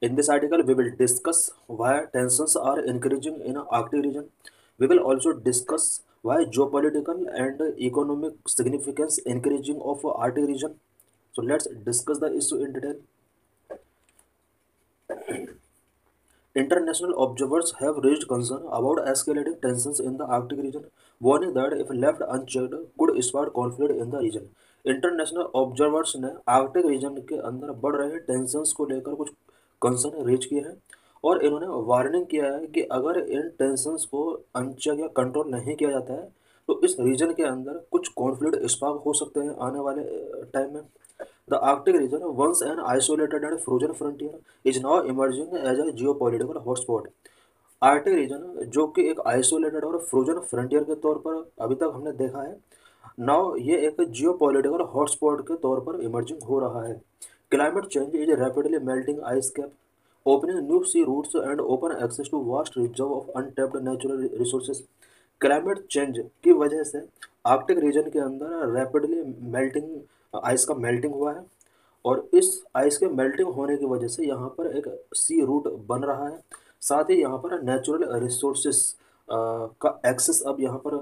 In this article, we will discuss why tensions are increasing in Arctic region. We will also discuss why geopolitical and economic significance increasing of Arctic region. So let's discuss the issue in detail. International observers have raised concern about escalating tensions in the Arctic region, warning that if left unchecked, could spark conflict in the region. International observers ने Arctic region के अंदर बढ़ रहे tensions को लेकर कुछ concern raise किए हैं और इन्होंने वार्निंग किया है कि अगर इन टेंशंस को अनचेक या कंट्रोल नहीं किया जाता है तो इस रीजन के अंदर कुछ कॉन्फ्लिक्ट स्पार्क हो सकते हैं आने वाले टाइम में. The Arctic region, once an isolated and frozen frontier, is now emerging as a geopolitical hotspot. Arctic region जो कि एक आइसोलेटेड और फ्रोजन फ्रंटियर के तौर पर अभी तक हमने देखा है, नाउ ये एक जियोपॉलिटिकल हॉटस्पॉट के तौर पर इमर्जिंग हो रहा है. Climate change is rapidly melting ice cap, opening new sea routes and open access to vast reserve of untapped natural resources. Climate change की वजह से आर्कटिक रीजन के अंदर रैपिडली मेल्टिंग आइस का मेल्टिंग हुआ है और इस आइस के मेल्टिंग होने की वजह से यहाँ पर एक सी रूट बन रहा है. साथ ही यहाँ पर नेचुरल रिसोर्सेस का एक्सेस अब यहाँ पर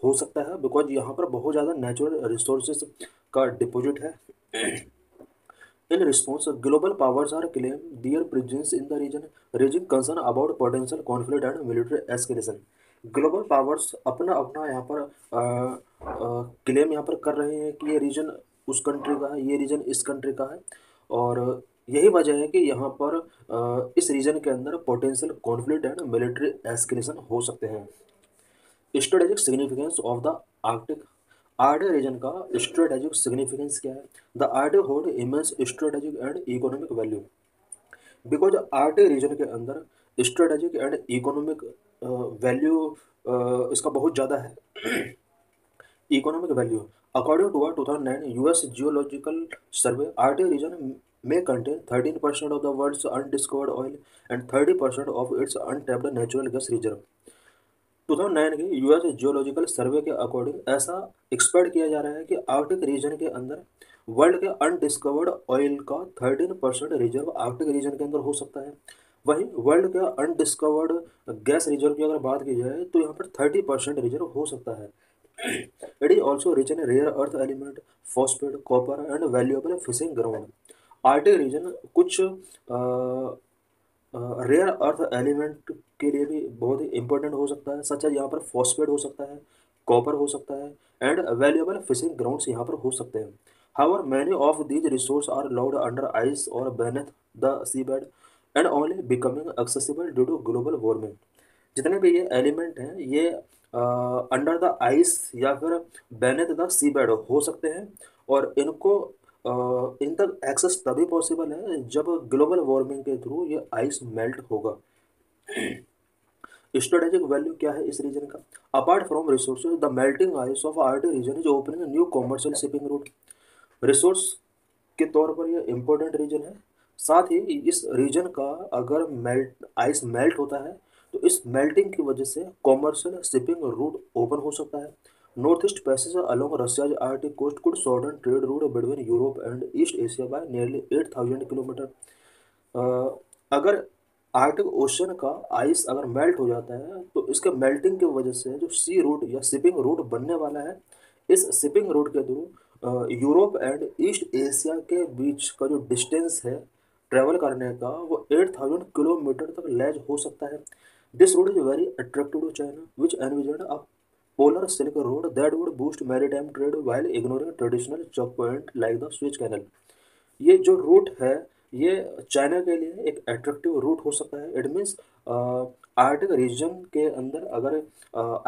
हो सकता है बिकॉज यहाँ पर बहुत ज़्यादा नेचुरल रिसोर्सेस का डिपॉजिट है. In response, global powers are claim their presence in the region, raising concern about potential conflict and military escalation. Global powers अपना अपना यहाँ पर क्लेम यहाँ पर कर रहे हैं कि ये रीजन उस कंट्री का है, ये रीजन इस कंट्री का है और यही वजह है कि यहाँ पर इस रीजन के अंदर potential conflict and military escalation हो सकते हैं. Strategic significance of the Arctic. Arctic region का स्ट्रेटेजिक सिग्निफिकेंस क्या है? The Arctic hold immense strategic and economic value. Because Arctic region के अंदर स्ट्रेटेजिक एंड इकोनॉमिक वैल्यू इसका बहुत ज़्यादा है. Economic value. According to 2009 US geological survey, Arctic region may contain 13% of the world's undiscovered oil and 30% of its untapped natural gas reserve. 2009 के US geological सर्वे के according ऐसा expect किया जा रहा है कि आर्कटिक रीजन के अंदर वर्ल्ड के अनडिस्कवर्ड ऑयल का 13% रिजर्व आर्कटिक रीजन के अंदर हो सकता है. वहीं वर्ल्ड के अनडिस्कवर्ड गैस रिजर्व की अगर बात की जाए तो यहाँ पर 30% रिजर्व हो सकता है. It is also rich in rare earth element, phosphate, copper and valuable fishing ground. Arctic region कुछ रेयर अर्थ एलिमेंट के लिए भी बहुत ही इंपॉर्टेंट हो सकता है, सच है यहाँ पर फॉस्फेट हो सकता है, कॉपर हो सकता है एंड वैल्यूएबल फिशिंग ग्राउंड्स यहाँ पर हो सकते हैं. However many of these resource are locked under ice और beneath the sea bed and only becoming accessible due to global warming. जितने भी ये एलिमेंट हैं ये अंडर द आइस या फिर beneath द सी बेड हो सकते हैं और इनको इन तक एक्सेस तभी पॉसिबल है जब ग्लोबल वार्मिंग के थ्रू ये आइस मेल्ट होगा. स्ट्रेटेजिक वैल्यू क्या है इस रीजन का? Apart from resources, the melting ice of Arctic region is opening new commercial shipping root. Resource के तौर पर ये इम्पोर्टेंट रीजन है. साथ ही इस रीजन का अगर आइस मेल्ट होता है तो इस मेल्टिंग की वजह से कॉमर्शियल शिपिंग रूट ओपन हो सकता है. North east passage along Russia's Arctic coast could shorten trade route between Europe and East Asia by nearly 8,000 kilometre. अगर आर्कटिक ओशन का आइस अगर मेल्ट हो जाता है तो इसके मेल्टिंग की वजह से जो सी रूट या शिपिंग रूट बनने वाला है, इस शिपिंग रूट के through Europe and east Asia के बीच का जो डिस्टेंस है ट्रैवल करने का वो 8,000 किलोमीटर तक लैज हो सकता है. This route is very attractive to China which envision a polar silk road that would boost maritime trade while ignoring traditional choke point like the Suez Canal. ये जो रूट है ये चाइना के लिए एक अट्रैक्टिव रूट हो सकता है. इट मीन्स आर्कटिक रीजन के अंदर अगर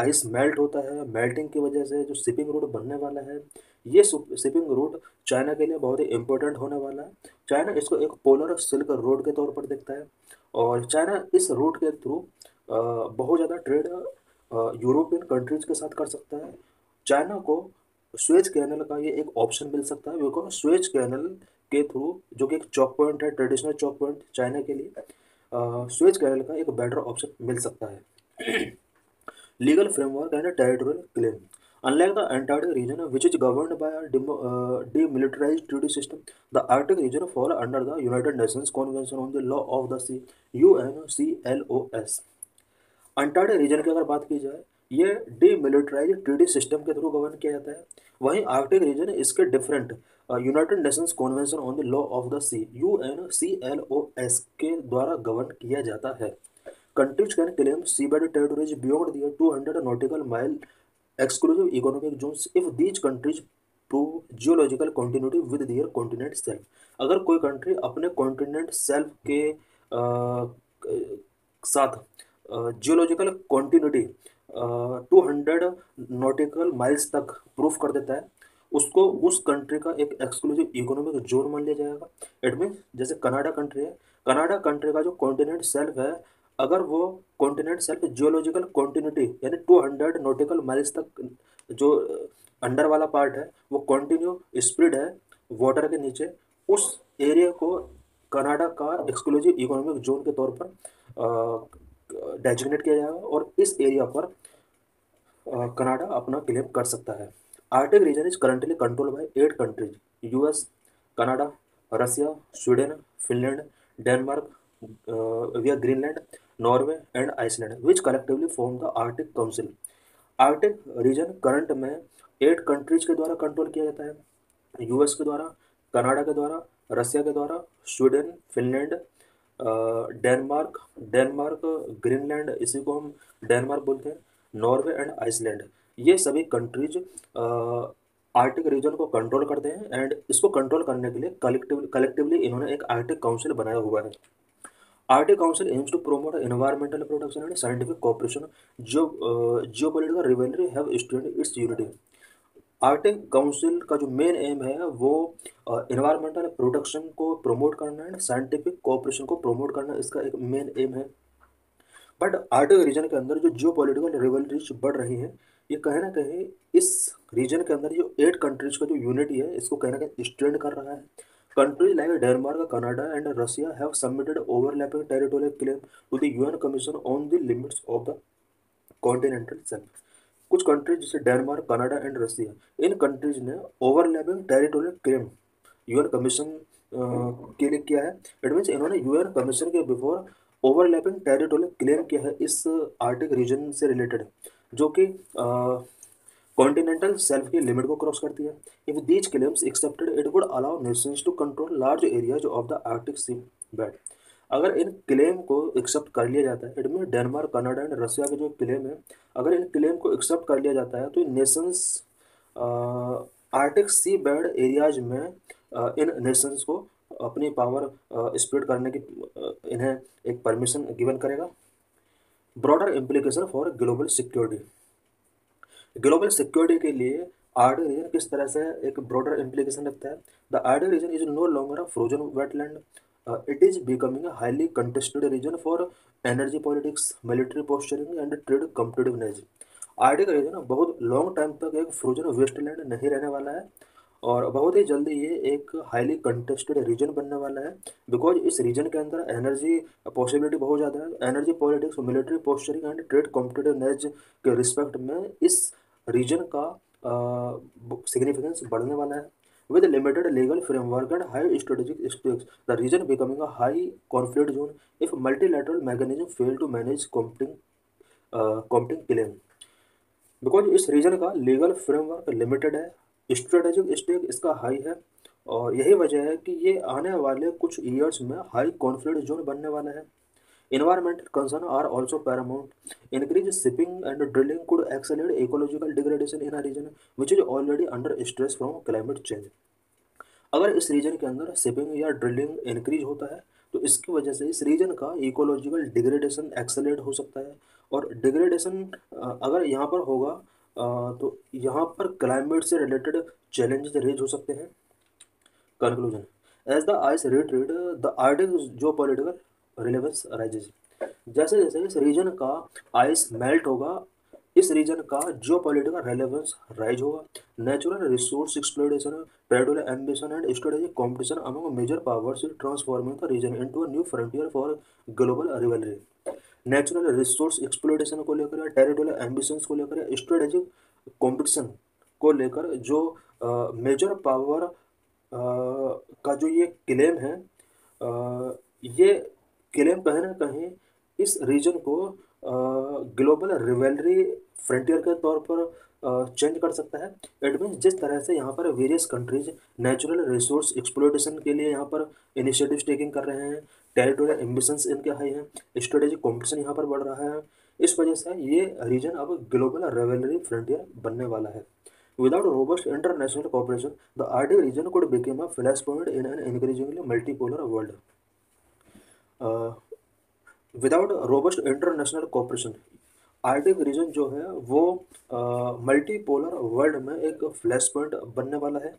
आइस मेल्ट होता है, मेल्टिंग की वजह से जो शिपिंग रूट बनने वाला है ये शिपिंग रूट चाइना के लिए बहुत ही इंपॉर्टेंट होने वाला है. चाइना इसको एक पोलर सिल्क रोड के तौर पर देखता है और चाइना इस रूट के थ्रू बहुत ज़्यादा ट्रेड यूरोपियन कंट्रीज के साथ कर सकता है. चाइना को स्वेज कैनल का ये एक ऑप्शन मिल सकता है बिकॉज स्वेज कैनल के थ्रू जो कि एक चौक पॉइंट है, ट्रेडिशनल चौक पॉइंट चाइना के लिए, स्वेज कैनल का एक बेटर ऑप्शन मिल सकता है. Legal framework and territorial claim. Unlike the Antarctic region, which is governed by a demilitarized treaty system, the Arctic region falls under the United Nations Convention on the Law of the Sea (UNCLOS). Antarctic region की अगर बात की जाए, ये demilitarized treaty system के through govern किया जाता है। वहीं आर्कटिक रीजन इसके different United Nations convention on the law of the sea (UNCLOS) के द्वारा गवर्न किया जाता है। Countries can claim seabed territories beyond their 200 nautical mile exclusive economic zones if these countries prove geological continuity with their continent self। अगर कोई country अपने continent self के साथ जियोलॉजिकल कॉन्टिन्यूटी 200 नॉटिकल माइल्स तक प्रूफ कर देता है, उसको उस कंट्री का एक एक्सक्लूसिव इकोनॉमिक जोन मान लिया जाएगा। इट मीन जैसे कनाडा कंट्री है, कनाडा कंट्री का जो कॉन्टिनेंट सेल्फ है, अगर वो कॉन्टिनेंट सेल्फ जियोलॉजिकल कॉन्टिन्यूटी यानी 200 नॉटिकल माइल्स तक जो अंडर वाला पार्ट है वो कंटिन्यू स्प्रेड है वाटर के नीचे, उस एरिया को कनाडा का एक्सक्लूसिव इकोनॉमिक जोन के तौर पर डेजिग्नेट किया जाएगा और इस एरिया पर कनाडा अपना क्लेम कर सकता है। Arctic region is currently controlled by 8 countries: US, Canada, Russia, Sweden, Finland, Denmark, via Greenland, Norway and Iceland, which collectively form the Arctic Council। Arctic region current में 8 कंट्रीज के द्वारा control किया जाता है: यूएस के द्वारा, कनाडा के द्वारा, रसिया के द्वारा, Sweden, Finland, Denmark Denmark Greenland, इसी को हम डेनमार्क बोलते हैं, नॉर्वे एंड आइसलैंड। ये सभी कंट्रीज आर्कटिक रीजन को कंट्रोल करते हैं एंड इसको कंट्रोल करने के लिए कलेक्टिवली इन्होंने एक आर्कटिक काउंसिल बनाया हुआ है। Arctic Council aims to promote environmental protection and scientific cooperation. Geopolitical rivalry have strained its unity। Arctic council का जो मेन एम है वो एनवायरमेंटल प्रोटेक्शन को प्रमोट करना है, साइंटिफिक कोऑपरेशन को प्रमोट करना इसका एक मेन एम है। बट आर्कटिक रीजन के अंदर जो जियोपॉलिटिकल रिवलरीज बढ़ रही हैं, ये कहीं ना कहीं इस रीजन के अंदर जो 8 कंट्रीज का जो यूनिटी है इसको कहीं ना कहीं स्ट्रेंड कर रहा है। Countries like Denmark, Canada, and Russia have submitted overlapping territorial claims to the UN Commission on the limits of the continental shelf। कुछ कंट्रीज जैसे डेनमार्क, कनाडा एंड रसिया, इन कंट्रीज ने overlapping territorial claim UN commission के लिए किया है। It means इन्होंने UN commission के बिफोर ओवरलैपिंग टेरिटोरियल क्लेम किया है इस आर्कटिक रीजन से रिलेटेड, जो कि कॉन्टिनेंटल सेल्फ की लिमिट को क्रॉस करती है। If these claims accepted it would allow nations to control large areas of the Arctic sea bed. अगर इन क्लेम को एक्सेप्ट कर लिया जाता है, it mean Denmark, Canada and Russia के जो क्लेम है, अगर इन क्लेम को एक्सेप्ट कर लिया जाता है तो इन Nations Arctic sea bed areas में इन नेशंस को अपनी पावर स्प्रेड करने की इन्हें एक परमिशन गिवन करेगा। Broader implication for global security. Global security के लिए आर्कटिक रीजन किस तरह से एक ब्रॉडर इम्प्लीकेशन रखता है। The Arctic region is no longer a frozen wetland, it is becoming a highly contested region for energy politics, military posturing and trade competitiveness. Arctic region बहुत long time तक एक frozen Westland नहीं रहने वाला है और बहुत ही जल्दी ये एक हाईली कंटेस्टेड रीजन बनने वाला है, बिकॉज इस रीजन के अंदर एनर्जी पॉसिबिलिटी बहुत ज़्यादा है। Energy politics, military posturing and trade competitiveness के रिस्पेक्ट में इस रीजन का सिग्निफिकेंस बढ़ने वाला है। With limited legal framework and high strategic stakes, the region becoming a high conflict zone if multilateral mechanism fail to manage competing claim. Because इस region का legal framework limited है, strategic stake इसका high है और यही वजह है कि ये आने वाले कुछ ईयर्स में हाई कॉन्फ्लिक्ट जोन बनने वाला है। Environmental concerns are also paramount. Increased shipping and drilling could accelerate ecological degradation in a region which is already under stress from climate change। अगर इस रीजन के अंदर शिपिंग या ड्रिलिंग इंक्रीज होता है तो इसकी वजह से इस रीजन का इकोलॉजिकल डिग्रेडेशन एक्सेलरेट हो सकता है और डिग्रेडेशन अगर यहाँ पर होगा तो यहाँ पर क्लाइमेट से रिलेटेड चैलेंजेस रेज हो सकते हैं। Conclusion, as the ice retreat the Arctic जो पॉलिटिकल रिलेवेंस राइजेज। जैसे जैसे इस रीजन का आइस मेल्ट होगा, इस रीजन का जो पॉलिटिकल रेलेवेंस राइज होगा। Natural resource exploration, territorial ambition and strategic competition among major powers transforming the region into a new frontier for global rivalry. Natural resource exploration को लेकर, territorial ambitions को लेकर, strategic competition को लेकर जो major power का जो ये क्लेम है, ये क्लेम कहीं ना कहीं इस रीजन को ग्लोबल रिवेलरी फ्रंटियर के तौर पर चेंज कर सकता है। इट मीन्स जिस तरह से यहाँ पर various countries natural resource exploitation के लिए यहाँ पर इनिशिएटिव्स टेकिंग कर रहे हैं, टेरिटोरियल एम्बिशंस इनके हाई हैं, स्ट्रेटेजिक कॉम्पिटिशन यहाँ पर बढ़ रहा है। इस वजह से ये रीजन अब ग्लोबल रिवेलरी फ्रंटियर बनने वाला है। Without robust international cooperation, the Arctic region could become a flashpoint in an increasingly multipolar world. Uh, without robust international cooperation, Arctic region जो है वो मल्टीपोलर वर्ल्ड में एक फ्लैश पॉइंट बनने वाला है।